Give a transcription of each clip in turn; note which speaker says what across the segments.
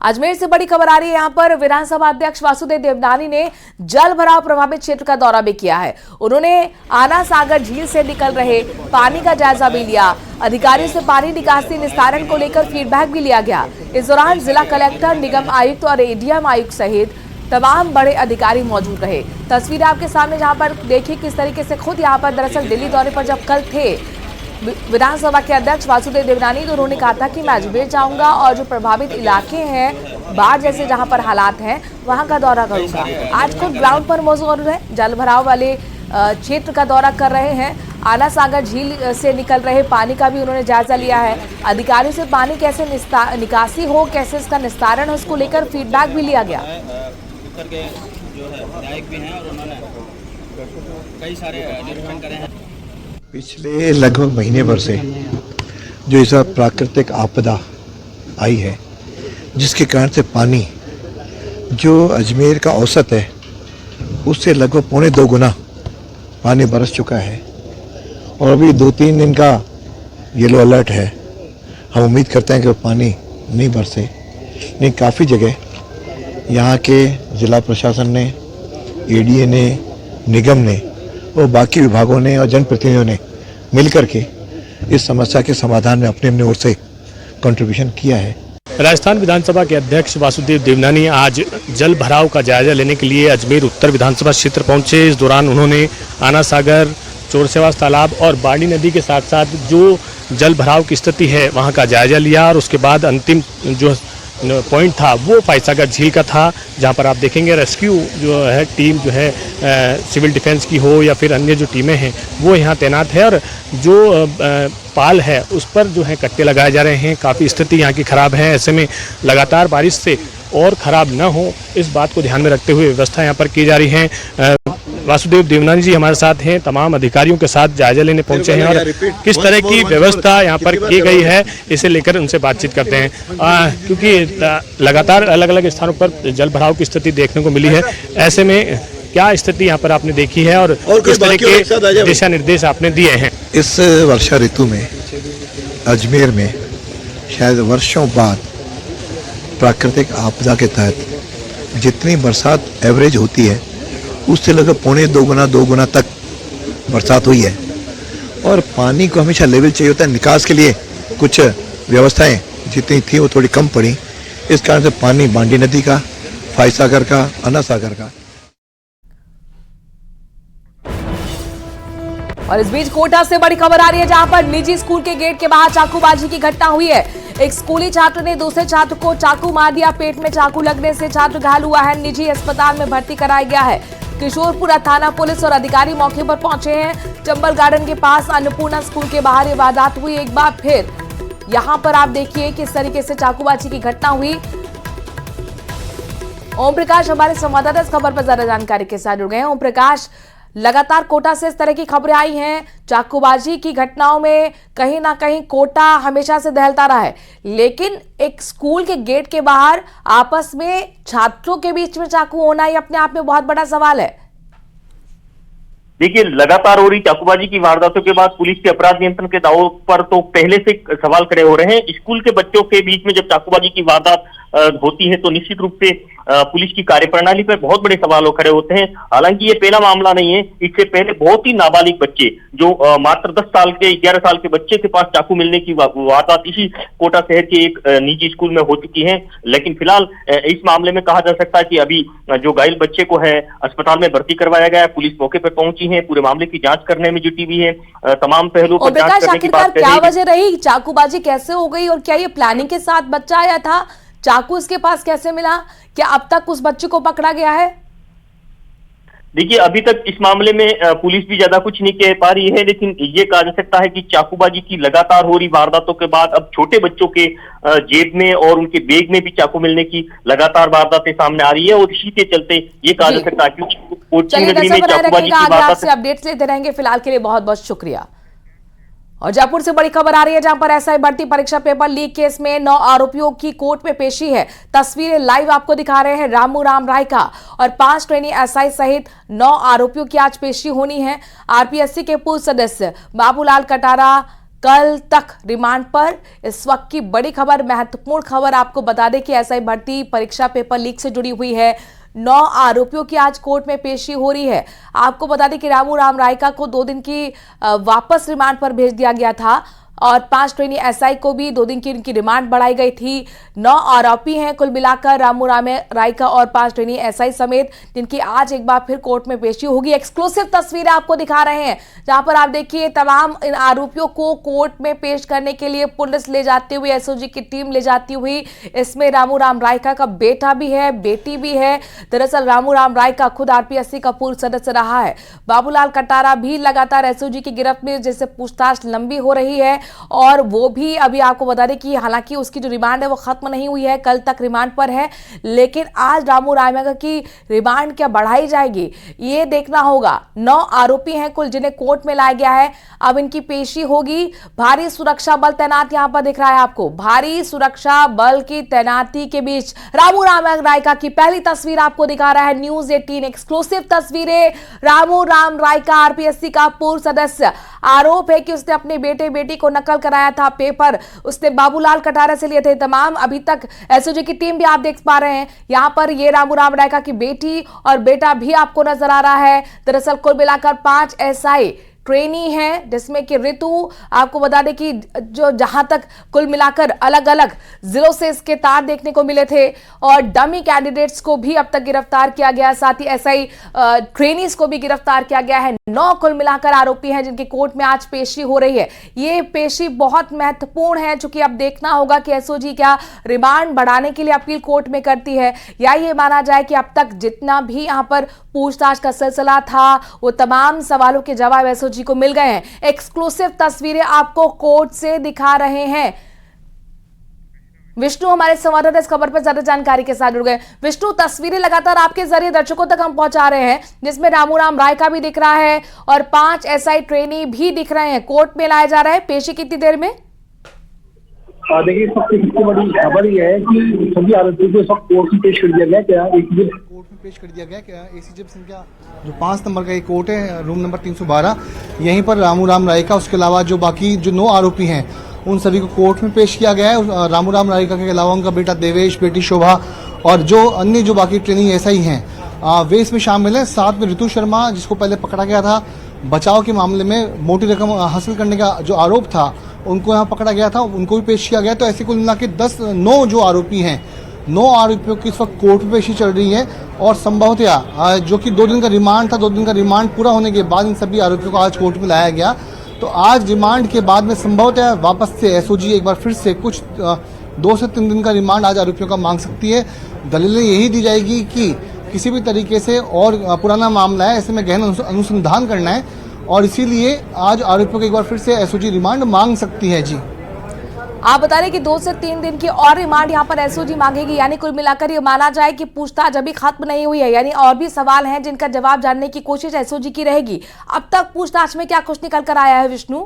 Speaker 1: अजमेर से बड़ी खबर आ रही है। यहाँ पर विधानसभा अध्यक्ष वासुदेव देवनानी ने जल भराव प्रभावित क्षेत्र का दौरा भी किया है। उन्होंने आना सागर झील से निकल रहे पानी का जायजा भी लिया। अधिकारियों से पानी निकासी निस्तारण को लेकर फीडबैक भी लिया गया। इस दौरान जिला कलेक्टर, निगम आयुक्त और एडीएम आयुक्त सहित तमाम बड़े अधिकारी मौजूद रहे। तस्वीर आपके सामने, जहां पर देखिए किस तरीके से खुद यहां पर दरअसल दिल्ली दौरे पर जब कल थे विधानसभा के अध्यक्ष वासुदेव देवनानी, तो उन्होंने कहा था कि मैं अजमेर जाऊंगा और जो प्रभावित इलाके हैं, बाढ़ जैसे जहां पर हालात हैं, वहां का दौरा करूंगा। आज खुद ग्राउंड पर मौजूद है, जल भराव वाले क्षेत्र का दौरा कर रहे हैं। आना सागर झील से निकल रहे पानी का भी उन्होंने जायजा लिया है। अधिकारियों से पानी कैसे निकासी हो, कैसे इसका निस्तारण हो, उसको लेकर फीडबैक भी लिया गया।
Speaker 2: के जो है विधायक भी हैं और उन्होंने कई सारे निरीक्षण करे हैं।
Speaker 3: पिछले लगभग महीने भर से जो ऐसा प्राकृतिक आपदा आई है, जिसके कारण से पानी जो अजमेर का औसत है उससे लगभग 2.25 गुना पानी बरस चुका है और अभी 2-3 दिन का येलो अलर्ट है। हम उम्मीद करते हैं कि वो पानी नहीं बरसे, लेकिन काफ़ी जगह यहाँ के जिला प्रशासन ने, एडीए ने, निगम ने और बाकी विभागों ने और जनप्रतिनिधियों ने मिलकर के इस समस्या के समाधान में अपने ओर से कंट्रीब्यूशन किया है।
Speaker 4: राजस्थान विधानसभा के अध्यक्ष वासुदेव देवनानी आज जल भराव का जायजा लेने के लिए अजमेर उत्तर विधानसभा क्षेत्र पहुंचे। इस दौरान उन्होंने आना सागर, चोरसेवास तालाब और बाड़ी नदी के साथ साथ जो जल भराव की स्थिति है वहां का जायजा लिया और उसके बाद अंतिम जो पॉइंट था वो फाइसागर झील का था, जहां पर आप देखेंगे रेस्क्यू जो है टीम जो है सिविल डिफेंस की हो या फिर अन्य जो टीमें हैं वो यहाँ तैनात है और जो पाल है उस पर जो है कट्टे लगाए जा रहे हैं। काफ़ी स्थिति यहाँ की ख़राब है, ऐसे में लगातार बारिश से और ख़राब न हो इस बात को ध्यान में रखते हुए व्यवस्था यहाँ पर की जा रही है। वासुदेव देवनानी जी हमारे साथ हैं, तमाम अधिकारियों के साथ जायजा लेने पहुंचे हैं और किस तरह की व्यवस्था यहाँ पर की गई है इसे लेकर उनसे बातचीत करते हैं। क्योंकि लगातार अलग अलग स्थानों पर जल भराव की स्थिति देखने को मिली है, ऐसे में क्या स्थिति यहाँ पर आपने देखी है और किस तरह के दिशा निर्देश आपने दिए हैं?
Speaker 3: इस वर्षा ऋतु में अजमेर में शायद वर्षों बाद प्राकृतिक आपदा के तहत जितनी बरसात एवरेज होती है उससे लगभग 2.25 गुना तक बरसात हुई है और पानी को हमेशा लेवल चाहिए होता है। निकास के लिए कुछ व्यवस्थाएं जितनी थी वो थोड़ी कम पड़ी, इस कारण से पानी बांडी नदी का, फाइसागर का, आना सागर का।
Speaker 1: और इस बीच कोटा से बड़ी खबर आ रही है, जहां पर निजी स्कूल के गेट के बाहर चाकूबाजी की घटना हुई है। एक स्कूली छात्र ने दूसरे छात्र को चाकू मार दिया। पेट में चाकू लगने से छात्र घायल हुआ है, निजी अस्पताल में भर्ती कराया गया है। किशोरपुरा थाना पुलिस और अधिकारी मौके पर पहुंचे हैं। चंबल गार्डन के पास अन्नपूर्णा स्कूल के बाहर ये वारदात हुई। एक बार फिर यहां पर आप देखिए किस तरीके से चाकूबाजी की घटना हुई। ओम प्रकाश हमारे संवाददाता इस खबर पर ज्यादा जानकारी के साथ जुड़ गए हैं। ओम प्रकाश, लगातार कोटा से इस तरह की खबरें आई हैं, चाकूबाजी की घटनाओं में कहीं ना कहीं कोटा हमेशा से दहलता रहा है, लेकिन एक स्कूल के गेट के बाहर आपस में छात्रों के बीच में चाकू होना ही अपने आप में बहुत बड़ा सवाल है।
Speaker 5: देखिए, लगातार हो रही चाकूबाजी की वारदातों के बाद पुलिस के अपराध नियंत्रण के दावों पर तो पहले से सवाल खड़े हो रहे हैं। स्कूल के बच्चों के बीच में जब चाकूबाजी की वारदात होती है तो निश्चित रूप से पुलिस की कार्यप्रणाली पर बहुत बड़े सवाल खड़े होते हैं। हालांकि ये पहला मामला नहीं है, इससे पहले बहुत ही नाबालिग बच्चे जो मात्र 10 साल के 11 साल के बच्चे के पास चाकू मिलने की वारदात इसी कोटा शहर के एक निजी स्कूल में हो चुकी है। लेकिन फिलहाल इस मामले में कहा जा सकता है कि अभी जो घायल बच्चे को है अस्पताल में भर्ती करवाया गया है। पुलिस मौके पर पहुंची है, पूरे मामले की जांच करने में जुटी हुई है, तमाम पहलुओं पर जांच करने की बात
Speaker 1: क्या वजह रही, चाकूबाजी कैसे हो गई और क्या ये प्लानिंग के साथ बच्चा आया था? चाकू इसके पास कैसे मिला? क्या अब तक उस बच्चे को पकड़ा गया है?
Speaker 5: देखिए, अभी तक इस मामले में पुलिस भी ज्यादा कुछ नहीं कह पा रही है, लेकिन ये कहा जा सकता है कि चाकूबाजी की लगातार हो रही वारदातों के बाद अब छोटे बच्चों के जेब में और उनके बैग में भी चाकू मिलने की लगातार वारदातें सामने आ रही है और इसी के चलते ये कहा जा सकता है क्योंकि कोची नगरी में चाकूबाजी की वारदात।
Speaker 1: अपडेट्स लेते रहेंगे, फिलहाल के लिए बहुत बहुत शुक्रिया। और जयपुर से बड़ी खबर आ रही है, जहां पर एसआई भर्ती परीक्षा पेपर लीक केस में 9 आरोपियों की कोर्ट में पेशी है। तस्वीरें लाइव आपको दिखा रहे हैं रामू राम राय का और 5 ट्रेनी एसआई सहित 9 आरोपियों की आज पेशी होनी है। आरपीएससी के पूर्व सदस्य बाबूलाल कटारा कल तक रिमांड पर। इस वक्त की बड़ी खबर, महत्वपूर्ण खबर आपको बता दें कि एसआई भर्ती परीक्षा पेपर लीक से जुड़ी हुई है। 9 आरोपियों की आज कोर्ट में पेशी हो रही है। आपको बता दें कि रामू राम रायका को 2 दिन की वापस रिमांड पर भेज दिया गया था और 5 ट्रेनी एसआई को भी 2 दिन की उनकी रिमांड बढ़ाई गई थी। 9 आरोपी हैं कुल मिलाकर रामू राम रायका और 5 ट्रेनी एसआई समेत, जिनकी आज एक बार फिर कोर्ट में पेशी होगी। एक्सक्लूसिव तस्वीरें आपको दिखा रहे हैं, जहां पर आप देखिए तमाम इन आरोपियों को कोर्ट में पेश करने के लिए पुलिस ले जाती हुई, एसओजी की टीम ले जाती हुई। इसमें रामू राम रायका का बेटा भी है, बेटी भी है। दरअसल रामू राम रायका खुद आरपीएससी का पूर्व सदस्य रहा है। बाबूलाल कटारा भी लगातार एसओजी की गिरफ्त में, जिससे पूछताछ लंबी हो रही है और वो भी अभी आपको बता दें कि हालांकि उसकी जो रिमांड है वो खत्म नहीं हुई है, कल तक रिमांड पर है, लेकिन आज रामू रायका की रिमांड क्या बढ़ाई जाएगी ये देखना होगा। 9 आरोपी हैं कुल जिन्हें कोर्ट में लाया गया है। अब इनकी पेशी होगी। भारी सुरक्षा बल तैनात यहां पर दिख रहा है आपको। भारी सुरक्षा बल की तैनाती के बीच रामू राम रायका की पहली तस्वीर आपको दिखा रहा है न्यूज 18। एक्सक्लूसिव तस्वीरें। रामू राम रायका आरपीएससी का पूर्व सदस्य, आरोप है कि उसने अपने बेटी को नकल कराया था पेपर, उसने बाबूलाल कटारा से लिए थे तमाम। अभी तक एसओजी की टीम भी आप देख पा रहे हैं यहां पर, ये रामू राम रायका की बेटी और बेटा भी आपको नजर आ रहा है। दरअसल कुल मिलाकर 5 एसआई ट्रेनी है, जिसमें कि ऋतु, आपको बता दें कि जो जहां तक कुल मिलाकर अलग अलग जिलों से इसके तार देखने को मिले थे और डमी कैंडिडेट्स को भी अब तक गिरफ्तार किया गया, साथ ही एसआई ट्रेनीज को भी गिरफ्तार किया गया है। 9 कुल मिलाकर आरोपी हैं जिनकी कोर्ट में आज पेशी हो रही है। ये पेशी बहुत महत्वपूर्ण है, चूंकि अब देखना होगा कि एसओजी क्या रिमांड बढ़ाने के लिए अपील कोर्ट में करती है या ये माना जाए कि अब तक जितना भी यहां पर पूछताछ का सिलसिला था वो तमाम सवालों के जवाब एसओजी को मिल गए हैं। एक्सक्लूसिव तस्वीरें आपको कोर्ट से दिखा रहे हैं। विष्णु हमारे संवाददाता इस खबर पर ज्यादा जानकारी के साथ जुड़ गए। विष्णु, तस्वीरें लगातार आपके जरिए दर्शकों तक हम पहुंचा रहे हैं, जिसमें रामू राम रायका भी दिख रहा है और 5 एसआई ट्रेनी भी दिख रहे हैं। कोर्ट में लाया जा रहा है। पेशी कितनी देर में?
Speaker 6: देखिए, सबसे बड़ी खबर यह है कि सभी आरोपियों को इस वक्त कोर्ट में पेश कर दिया गया। क्या कोर्ट में पेश कर दिया गया क्या एसीजेब संख्या जो 5 नंबर का एक कोर्ट है, रूम नंबर 312, यहीं पर रामू राम रायका, उसके अलावा जो बाकी जो 9 आरोपी हैं उन सभी को कोर्ट में पेश किया गया है। रामू राम रायका के अलावा उनका बेटा देवेश, बेटी शोभा और जो अन्य जो बाकी ट्रेनिंग एसआई हैं वे इसमें शामिल हैं। साथ में ऋतु शर्मा, जिसको पहले पकड़ा गया था बचाव के मामले में, मोटी रकम हासिल करने का जो आरोप था, उनको यहाँ पकड़ा गया था, उनको भी पेश किया गया। तो ऐसे कुल मिला के 9 जो आरोपी हैं, 9 आरोपियों की इस वक्त कोर्ट में पेशी चल रही है और संभवतया जो कि 2 दिन का रिमांड था, 2 दिन का रिमांड पूरा होने के बाद इन सभी आरोपियों को आज कोर्ट में लाया गया। तो आज रिमांड के बाद में संभवतः वापस से एसओजी एक बार फिर से कुछ 2 से 3 दिन का रिमांड आज आरोपियों का मांग सकती है। दलीलें यही दी जाएगी कि किसी भी तरीके से और पुराना मामला है, ऐसे में गहन अनुसंधान करना है और इसीलिए आज आरोपियों को एक बार फिर से एसओजी रिमांड मांग सकती है। जी,
Speaker 1: आप बता रहे कि 2 से 3 दिन की और रिमांड यहां पर एसओजी मांगेगी, यानी कुल मिलाकर ये माना जाए कि पूछताछ अभी खत्म नहीं हुई है, यानी और भी सवाल हैं जिनका जवाब जानने की कोशिश एसओजी की रहेगी। अब तक पूछताछ में क्या कुछ निकल कर आया है विष्णु?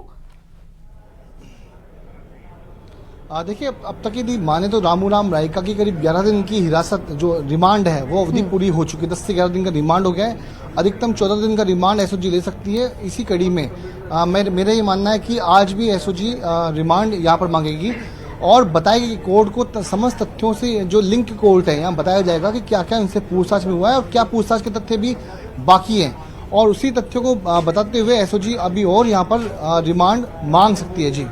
Speaker 6: देखिए, अब तक यदि माने तो रामू राम रायका की करीब 11 दिन की हिरासत जो रिमांड है वो अवधि पूरी हो चुकी है। 10 से 11 दिन का रिमांड हो गया है। अधिकतम 14 दिन का रिमांड एसओजी ले सकती है। इसी कड़ी में मेरा ये मानना है कि आज भी एसओजी रिमांड यहाँ पर मांगेगी और बताएगी कि कोर्ट को समस्त तथ्यों से जो लिंक कोर्ट है यहाँ बताया जाएगा कि क्या क्या इनसे पूछताछ में हुआ है और क्या पूछताछ के तथ्य भी बाकी हैं, और उसी तथ्यों को बताते हुए एसओजी अभी और यहाँ पर रिमांड मांग सकती है। जी,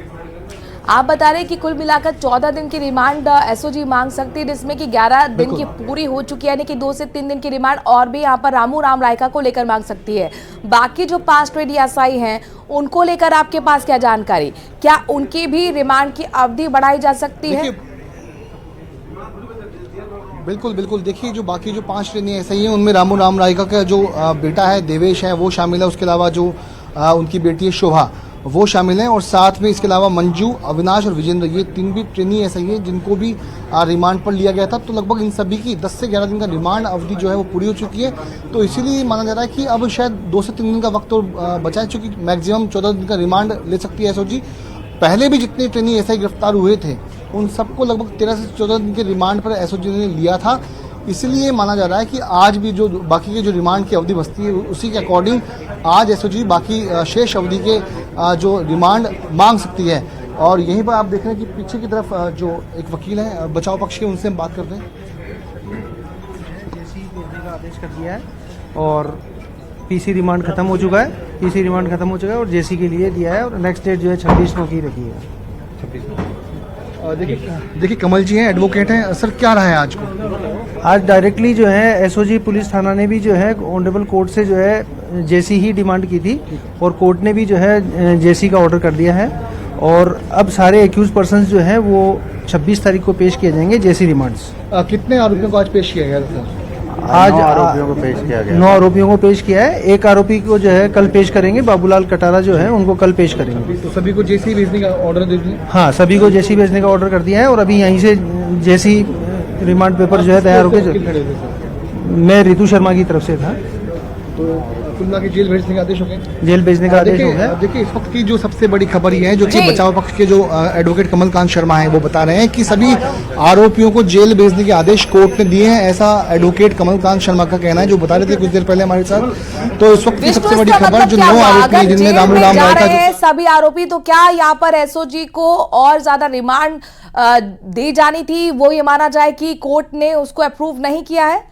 Speaker 1: आप बता रहे कि कुल मिलाकर 14 दिन की रिमांड एसओजी मांग सकती है, जिसमें कि 11 दिन की पूरी हो चुकी है, यानी कि 2 से 3 दिन की रिमांड और भी यहाँ पर रामू राम रायका को लेकर मांग सकती है। बाकी जो 5 ट्रेनी एसआई हैं उनको लेकर आपके पास क्या जानकारी? क्या उनकी भी रिमांड की अवधि बढ़ाई जा सकती है?
Speaker 6: बिल्कुल। देखिए, जो बाकी जो 5 ट्रेनी एसआई हैं उनमें रामू राम रायका का जो बेटा है देवेश है वो शामिल है, उसके अलावा जो उनकी बेटी है शोभा वो शामिल हैं और साथ में इसके अलावा मंजू, अविनाश और विजेंद्र, ये 3 भी ट्रेनी ऐसे ही हैं जिनको भी रिमांड पर लिया गया था। तो लगभग इन सभी की 10 से 11 दिन का रिमांड अवधि जो है वो पूरी हो चुकी है। तो इसीलिए माना जा रहा है कि अब शायद 2 से 3 दिन का वक्त और बचा है, चूँकि मैक्सिमम 14 दिन का रिमांड ले सकती है एसओजी। पहले भी जितने ट्रेनी ऐसे गिरफ्तार हुए थे उन सबको लगभग 13 से 14 दिन के रिमांड पर एसओजी ने लिया था। इसलिए माना जा रहा है कि आज भी जो बाकी के जो रिमांड की अवधि बचती है उसी के अकॉर्डिंग आज एसओजी बाकी शेष अवधि के जो रिमांड मांग सकती है। और यहीं पर आप देख रहे हैं कि पीछे की तरफ जो एक वकील हैं बचाव पक्ष के, उनसे हम बात करते हैं।
Speaker 7: जेसी भेजने का आदेश कर दिया है और पीसी रिमांड खत्म हो चुका है, पीसी रिमांड खत्म हो चुका है और जेसी के लिए दिया है और नेक्स्ट डेट जो है 26 को की रखी है।
Speaker 6: देखिए कमल जी हैं, एडवोकेट हैं। सर क्या रहा है आज को?
Speaker 7: आज डायरेक्टली जो है एसओजी पुलिस थाना ने भी जो है ऑनरेबल कोर्ट से जो है जेसी ही डिमांड की थी और कोर्ट ने भी जो है जेसी का ऑर्डर कर दिया है और अब सारे एक्यूज पर्सन्स जो है वो 26 तारीख को पेश किए जाएंगे जेसी रिमांड्स।
Speaker 6: कितने आरोपियों को आज पेश किया गया था?
Speaker 7: आज
Speaker 8: 9 आरोपियों को पेश किया गया।
Speaker 7: 9 आरोपियों को पेश किया है। एक आरोपी को जो है कल पेश करेंगे, बाबूलाल कटारा जो है उनको कल पेश करेंगे।
Speaker 6: तो सभी को जेसी भेजने का ऑर्डर दे दिया?
Speaker 7: हाँ, सभी को जेसी भेजने का ऑर्डर कर दिया है और अभी यहीं से जेसी रिमांड पेपर जो है तैयार होकर मैं रितु शर्मा की तरफ से था
Speaker 6: तो कुल्ला की जेल भेजने का आदेश हो गया।
Speaker 7: जेल भेजने का आदेश हो गया।
Speaker 6: देखिए इस वक्त की जो सबसे बड़ी खबर ये है जो कि बचाव पक्ष के जो एडवोकेट कमलकांत शर्मा हैं वो बता रहे हैं कि सभी आरोपियों को जेल भेजने के आदेश कोर्ट ने दिए हैं। ऐसा एडवोकेट कमलकांत शर्मा का कहना है जो बता रहे थे कुछ देर पहले हमारे साथ। तो इस वक्त की सबसे बड़ी खबर जो 9 आरोपी हैं जिनमें रामूराम रायका
Speaker 1: सभी आरोपी, तो क्या यहाँ पर एसओजी को और ज्यादा रिमांड दी जानी थी? वो ये माना जाए कि कोर्ट ने उसको अप्रूव नहीं किया है।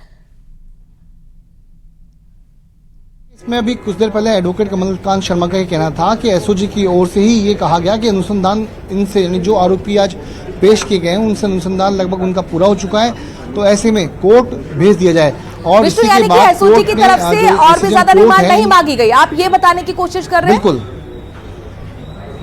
Speaker 6: इसमें अभी कुछ देर पहले एडवोकेट कमलकांत शर्मा का ये कहना था कि एसओजी की ओर से ही ये कहा गया कि अनुसंधान इनसे यानी जो आरोपी आज पेश किए गए हैं उनसे अनुसंधान लगभग उनका पूरा हो चुका है, तो ऐसे में कोर्ट भेज दिया जाए। और इसी के बाद
Speaker 1: एसओजी की तरफ से और भी ज्यादा रिमांड नहीं मांगी गई, आप ये बताने की कोशिश कर रहे हैं?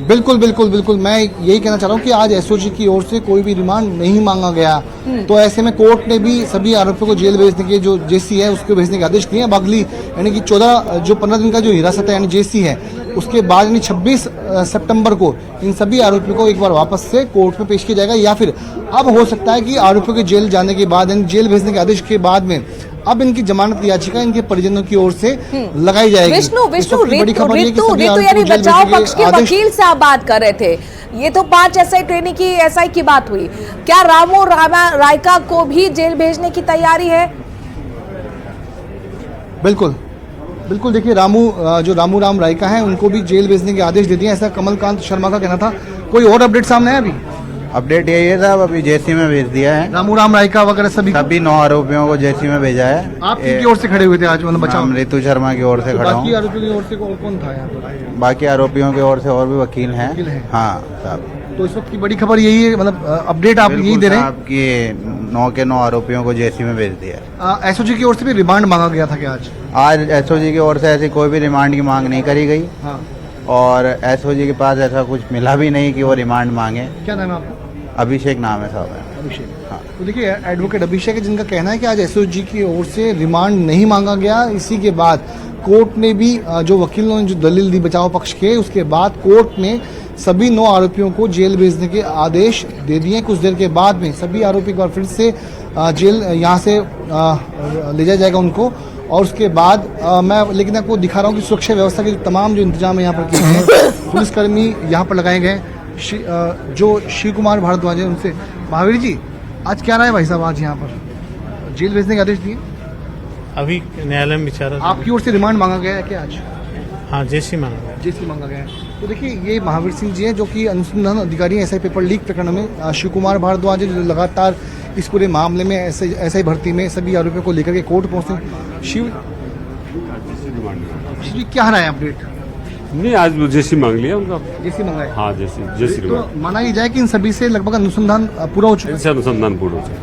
Speaker 6: बिल्कुल मैं यही कहना चाह रहा हूँ कि आज एसओजी की ओर से कोई भी रिमांड नहीं मांगा गया। तो ऐसे में कोर्ट ने भी सभी आरोपियों को जेल भेजने के जो जेसी है उसको भेजने के आदेश दिए हैं। अगली यानी कि 15 दिन का जो हिरासत है यानी जेसी है उसके बाद यानी 26 सितंबर को इन सभी आरोपियों को एक बार वापस से कोर्ट में पेश किया जाएगा या फिर अब हो सकता है कि आरोपियों के जेल जाने के बाद यानी जेल भेजने के आदेश के बाद में अब इनकी जमानत याचिका इनके परिजनों की ओर से लगाई जाएगी।
Speaker 1: विष्णु रितु यानी बचाव पक्ष के वकील से आप बात कर रहे थे, ये तो 5 एसआई ट्रेनिंग की एसआई की बात हुई, क्या रामूराम रायका को भी जेल भेजने की तैयारी है?
Speaker 6: बिल्कुल देखिए जो रामूराम रायका हैं उनको भी जेल भेजने के आदेश दे दिए, ऐसा कमलकांत शर्मा का कहना था। कोई और अपडेट सामने है? अभी
Speaker 8: अपडेट यही है साहब, अभी जेसी में भेज दिया है।
Speaker 6: रामूराम रायका वगैरह सभी
Speaker 8: 9 आरोपियों को जेसी में भेजा है।
Speaker 6: आप किसकी ओर से खड़े हुए थे आज? मतलब बचाव
Speaker 8: रितु शर्मा की ओर से खड़ा हूँ।
Speaker 6: बाकी आरोपियों की ओर से कौन था यहाँ पर?
Speaker 8: बाकी आरोपियों की ओर से और भी वकील हैं। हाँ साहब।
Speaker 6: तो इस वक्त की बड़ी खबर यही है, मतलब अपडेट आप यही दे रहे हैं?
Speaker 8: आपकी 9 के 9 आरोपियों को जेसी में भेज दिया।
Speaker 6: एसओजी की ओर से भी रिमांड मांगा गया था क्या आज?
Speaker 8: आज एसओजी की ओर से ऐसी कोई भी रिमांड की मांग नहीं करी गई।
Speaker 6: हाँ।
Speaker 8: और एसओजी के पास ऐसा कुछ मिला भी नहीं कि वो रिमांड मांगे।
Speaker 6: क्या नाम है आपका?
Speaker 8: अभिषेक नाम है साहब।
Speaker 6: अभिषेक। हाँ। तो देखिए एडवोकेट अभिषेक है जिनका कहना है कि आज एसओजी की ओर से रिमांड नहीं मांगा गया। इसी के बाद कोर्ट ने भी जो वकीलों ने जो दलील दी बचाव पक्ष के, उसके बाद कोर्ट ने सभी 9 आरोपियों को जेल भेजने के आदेश दे दिए। कुछ देर के बाद में सभी आरोपी एक बार फिर से जेल यहाँ से ले जाया जाएगा उनको। और उसके बाद मैं लेकिन आपको दिखा रहा हूँ कि सुरक्षा व्यवस्था के तमाम जो इंतजाम है यहाँ पर किए गए, पुलिसकर्मी यहाँ पर लगाए गए। जो शिव कुमार भारद्वाज है उनसे, महावीर जी आज क्या रहा है भाई साहब? आज यहाँ पर जेल भेजने के आदेश दिए,
Speaker 4: अभी न्यायालय में विचार।
Speaker 6: आपकी ओर से रिमांड मांगा गया है क्या आज?
Speaker 4: हाँ, जेसी मांगा
Speaker 6: गया है। तो देखिए ये महावीर सिंह जी हैं जो कि अनुसंधान अधिकारी एसआई पेपर लीक प्रकरण में शिव कुमार भारद्वाज जो लगातार इस पूरे मामले में एसआई भर्ती में सभी आरोपियों को लेकर के कोर्ट पहुंचे। शिव जी क्या रहा है अपडेट?
Speaker 9: नहीं, आज जेसी मांग लिया उनका।
Speaker 6: जेसी मांगा है?
Speaker 9: हाँ, जेसी
Speaker 6: तो माना ही जाए कि इन सभी से लगभग अनुसंधान पूरा हो चुका है।
Speaker 9: अनुसंधान पूरा हो चुका है।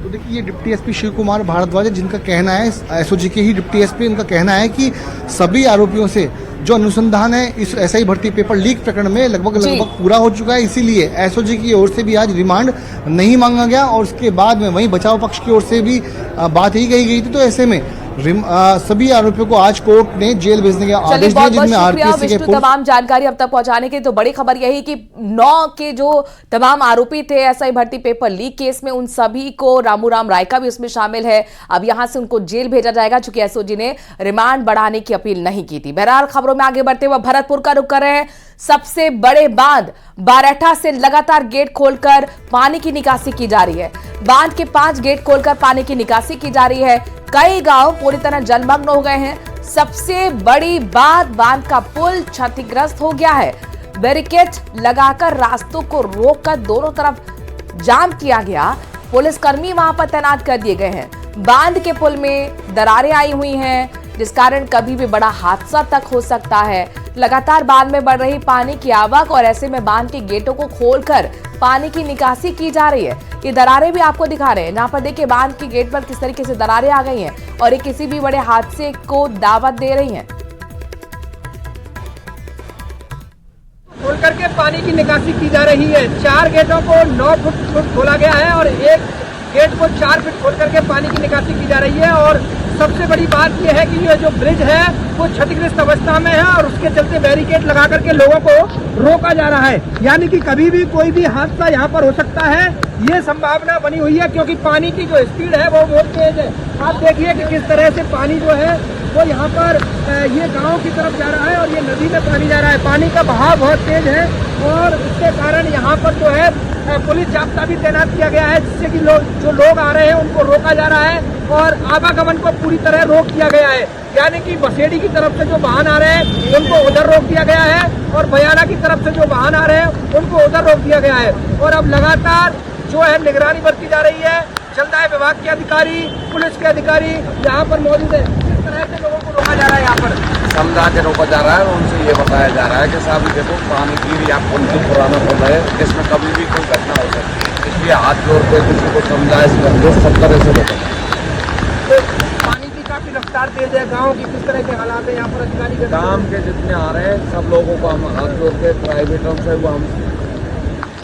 Speaker 6: तो देखिए ये डिप्टी एसपी शिव कुमार भारद्वाज जिनका कहना है, एसओजी के ही डिप्टी एसपी, इनका कहना है कि सभी आरोपियों से जो अनुसंधान है इस एसआई भर्ती पेपर लीक प्रकरण में लगभग पूरा हो चुका है। इसीलिए एसओजी की ओर से भी आज रिमांड नहीं मांगा गया और उसके बाद में वहीं बचाव पक्ष की ओर से भी बात ही कही गई थी। तो ऐसे में सभी आरोपियों को आज कोर्ट ने जेल भेजने के आदेश दिए, जिनमें आरपीएससी के
Speaker 1: तमाम जानकारी अब तक पहुंचाने के। तो बड़ी खबर यही कि 9 के जो तमाम आरोपी थे एसआई भर्ती पेपर लीक केस में, उन सभी को रामूराम रायका भी उसमें शामिल है। अब यहां से उनको जेल भेजा जाएगा चूंकि एसओजी ने रिमांड बढ़ाने की अपील नहीं की थी। बहरहाल खबरों में आगे बढ़ते हुए भरतपुर का रुख कर रहे हैं। सबसे बड़े बांध बारैठा से लगातार गेट खोलकर पानी की निकासी की जा रही है। बांध के 5 गेट खोलकर पानी की निकासी की जा रही है। कई गांव पूरी तरह जलमग्न हो गए हैं। सबसे बड़ी बात, बांध का पुल क्षतिग्रस्त हो गया है। बैरिकेड लगाकर रास्तों को रोककर दोनों तरफ जाम किया गया। पुलिसकर्मी वहां पर तैनात कर दिए गए हैं। बांध के पुल में दरारें आई हुई हैं, जिस कारण कभी भी बड़ा हादसा तक हो सकता है। लगातार बांध में बढ़ रही पानी की आवक और ऐसे में बांध के गेटों को खोलकर पानी की निकासी की जा रही है। ये दरारें भी आपको दिखा रहे हैं, जहां पर देखिए बांध के गेट पर किस तरीके से दरारें आ गई हैं और ये किसी भी बड़े हादसे को दावत दे रही हैं।
Speaker 10: खोल करके पानी की निकासी की जा रही है। 4 गेटों को 9 फुट खोला गया है और एक गेट को 4 फीट खोल करके पानी की निकासी की जा रही है। और सबसे बड़ी बात यह है कि ये जो ब्रिज है वो क्षतिग्रस्त अवस्था में है और उसके चलते बैरिकेड लगा करके लोगों को रोका जा रहा है। यानी कि कभी भी कोई भी हादसा यहाँ पर हो सकता है, ये संभावना बनी हुई है, क्योंकि पानी की जो स्पीड है वो बहुत तेज है। आप देखिए कि किस तरह से पानी जो है वो यहाँ पर ये गांव की तरफ जा रहा है और ये नदी में पानी जा रहा है। पानी का बहाव बहुत तेज है और इसके कारण यहाँ पर जो है पुलिस जाब्ता भी तैनात किया गया है, जिससे कि जो लोग आ रहे हैं उनको रोका जा रहा है और आवागमन को पूरी तरह रोक दिया गया है। यानी कि बसेड़ी की तरफ से जो वाहन आ रहे हैं उनको उधर रोक दिया गया है और बयाना की तरफ से जो वाहन आ रहे हैं उनको उधर रोक दिया गया है। और अब लगातार जो है निगरानी बरती जा रही है। जलदाय विभाग के अधिकारी, पुलिस के अधिकारी यहाँ पर मौजूद है। किस तरह से लोगों को रोका जा रहा है यहाँ पर?
Speaker 11: समझा के रोका जा रहा है और उनसे ये बताया जा रहा है कि साहब देखो पानी गिर या पुल भी पुराना पुल है, इसमें कभी भी कोई घटना हो सकती है, इसलिए हाथ जोड़ के किसी को समझाए सब तरह से रोका।
Speaker 10: तो पानी की काफी रफ्तार तेज है। गाँव की किस तरह के हालात है यहाँ पर? अधिकारी
Speaker 11: गाँव के जितने आ रहे हैं सब लोगों को हम हाथ जोड़ के प्राइवेटों से वो हम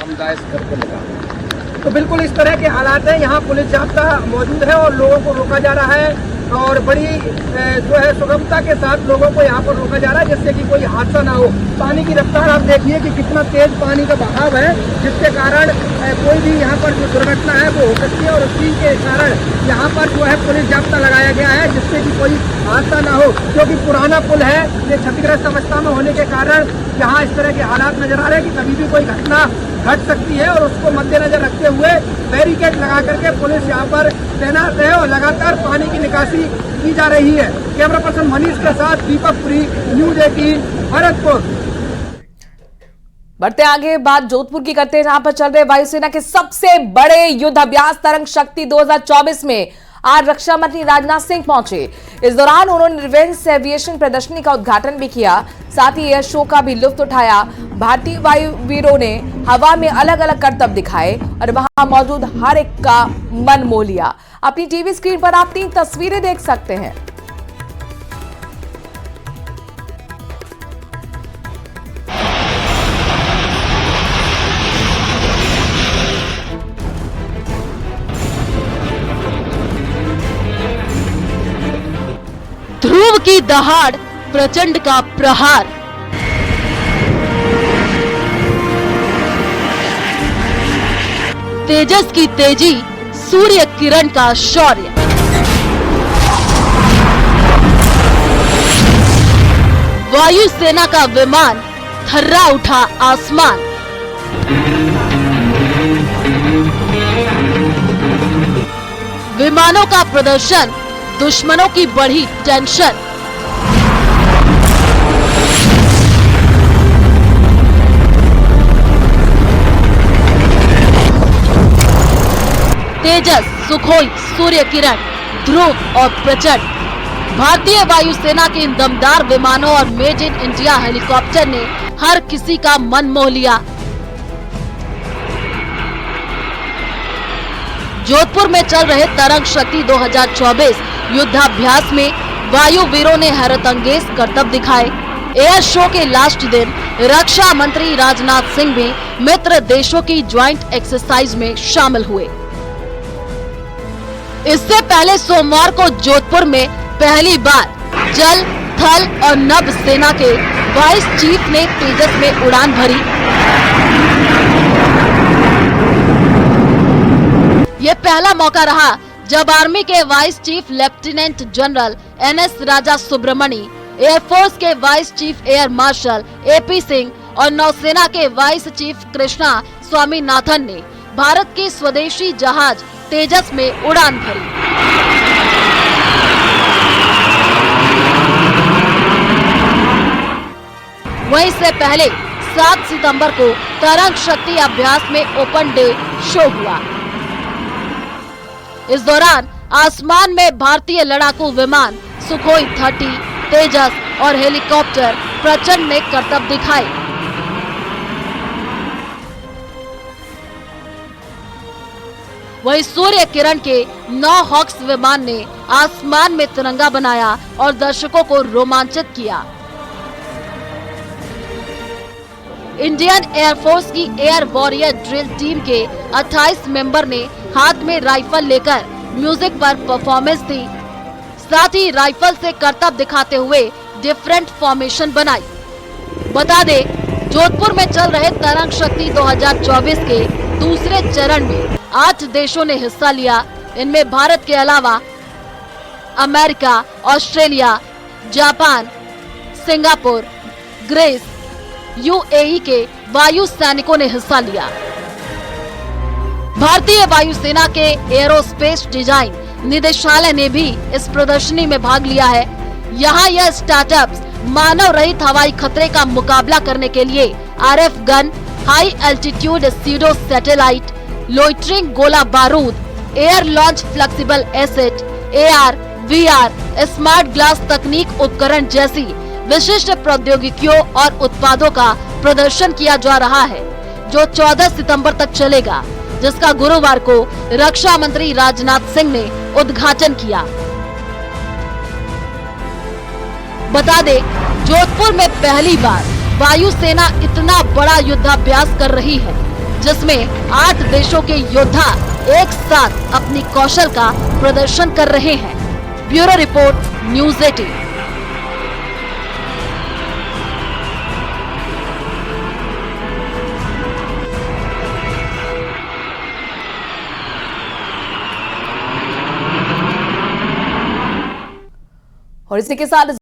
Speaker 11: समझाइश करके लगा।
Speaker 10: तो बिल्कुल इस तरह के हालात हैं। यहाँ पुलिस जाब्ता मौजूद है और लोगों को रोका जा रहा है और बड़ी जो है सुगमता के साथ लोगों को यहाँ पर रोका जा रहा है, जिससे कि कोई हादसा ना हो। पानी की रफ्तार आप देखिए कि कितना तेज पानी का बहाव है, जिसके कारण कोई भी यहाँ पर जो दुर्घटना है वो हो सकती है और उसी के कारण यहाँ पर जो है पुलिस जाब्ता लगाया गया है, जिससे कि कोई हादसा ना हो। क्योंकि पुराना पुल है, ये क्षतिग्रस्त अवस्था में होने के कारण यहाँ इस तरह के हालात नजर आ रहे हैं कि कभी भी कोई घटना घट सकती है और उसको मद्देनजर रखते हुए बैरिकेड लगा करके पुलिस यहाँ पर तैनात है और लगातार पानी की निकासी की जा रही है। कैमरा पर्सन मनीष के साथ दीपक पुरी, न्यूज 18 भरतपुर।
Speaker 1: बढ़ते आगे बात जोधपुर की करते हैं, जहां पर चल रहे वायुसेना के सबसे बड़े युद्ध अभ्यास तरंग शक्ति 2024 में आज रक्षा मंत्री राजनाथ सिंह पहुंचे। इस दौरान उन्होंने डिफेंस एविएशन प्रदर्शनी का उद्घाटन भी किया, साथ ही एयर शो का भी लुत्फ उठाया। भारतीय वायुवीरों ने हवा में अलग अलग करतब दिखाए और वहां मौजूद हर एक का मन मोह लिया। अपनी टीवी स्क्रीन पर आप 3 तस्वीरें देख सकते हैं।
Speaker 12: ध्रुव की दहाड़, प्रचंड का प्रहार, तेजस की तेजी, सूर्य किरण का शौर्य। वायुसेना का विमान थर्रा उठा आसमान। विमानों का प्रदर्शन, दुश्मनों की बढ़ी टेंशन। तेजस, सुखोई, सूर्य किरण, ध्रुव और प्रचंड। भारतीय वायुसेना के इन दमदार विमानों और मेड इन इंडिया हेलीकॉप्टर ने हर किसी का मन मोह लिया। जोधपुर में चल रहे तरंग शक्ति 2024 युद्धाभ्यास में वायुवीरों ने हैरतअंगेज करतब दिखाए। एयर शो के लास्ट दिन रक्षा मंत्री राजनाथ सिंह भी मित्र देशों की ज्वाइंट एक्सरसाइज में शामिल हुए। इससे पहले सोमवार को जोधपुर में पहली बार जल, थल और नभ सेना के वाइस चीफ ने तेजस में उड़ान भरी। ये पहला मौका रहा जब आर्मी के vice chief lieutenant general NS राजा सुब्रमणी, एयरफोर्स के vice chief air marshal AP Singh और नौसेना के वाइस चीफ कृष्णा स्वामीनाथन ने भारत के स्वदेशी जहाज तेजस में उड़ान भरी। वहीं से पहले 7 सितंबर को तरंग शक्ति अभ्यास में ओपन डे शो हुआ। इस दौरान आसमान में भारतीय लड़ाकू विमान सुखोई 30, तेजस और हेलीकॉप्टर प्रचंड ने करतब दिखाए। वहीं सूर्य किरण के 9 हॉक्स विमान ने आसमान में तिरंगा बनाया और दर्शकों को रोमांचित किया। इंडियन एयरफोर्स की एयर वॉरियर ड्रिल टीम के 28 मेंबर ने हाथ में राइफल लेकर म्यूजिक पर परफॉर्मेंस दी। साथ ही राइफल से करतब दिखाते हुए डिफरेंट फॉर्मेशन बनाई। बता दे, जोधपुर में चल रहे तरंग शक्ति 2024 के दूसरे चरण में 8 देशों ने हिस्सा लिया। इनमें भारत के अलावा America, Australia, Japan, Singapore, Greece, UAE के वायु सैनिकों ने हिस्सा लिया। भारतीय वायुसेना के एरोस्पेस डिजाइन निदेशालय ने भी इस प्रदर्शनी में भाग लिया है। यहाँ यह स्टार्टअप्स मानव रहित हवाई खतरे का मुकाबला करने के लिए RF gun, high altitude pseudo satellite, loitering गोला बारूद, air launch flexible asset, AR, VR, smart glass तकनीक उपकरण जैसी विशिष्ट प्रौद्योगिकियों और उत्पादों का प्रदर्शन किया जा रहा है, जो 14 सितंबर तक चलेगा, जिसका गुरुवार को रक्षा मंत्री राजनाथ सिंह ने उद्घाटन किया। बता दे, जोधपुर में पहली बार वायुसेना इतना बड़ा युद्धाभ्यास कर रही है, जिसमें 8 देशों के योद्धा एक साथ अपनी कौशल का प्रदर्शन कर रहे हैं। Bureau report, news 18।
Speaker 1: और इसी के साथ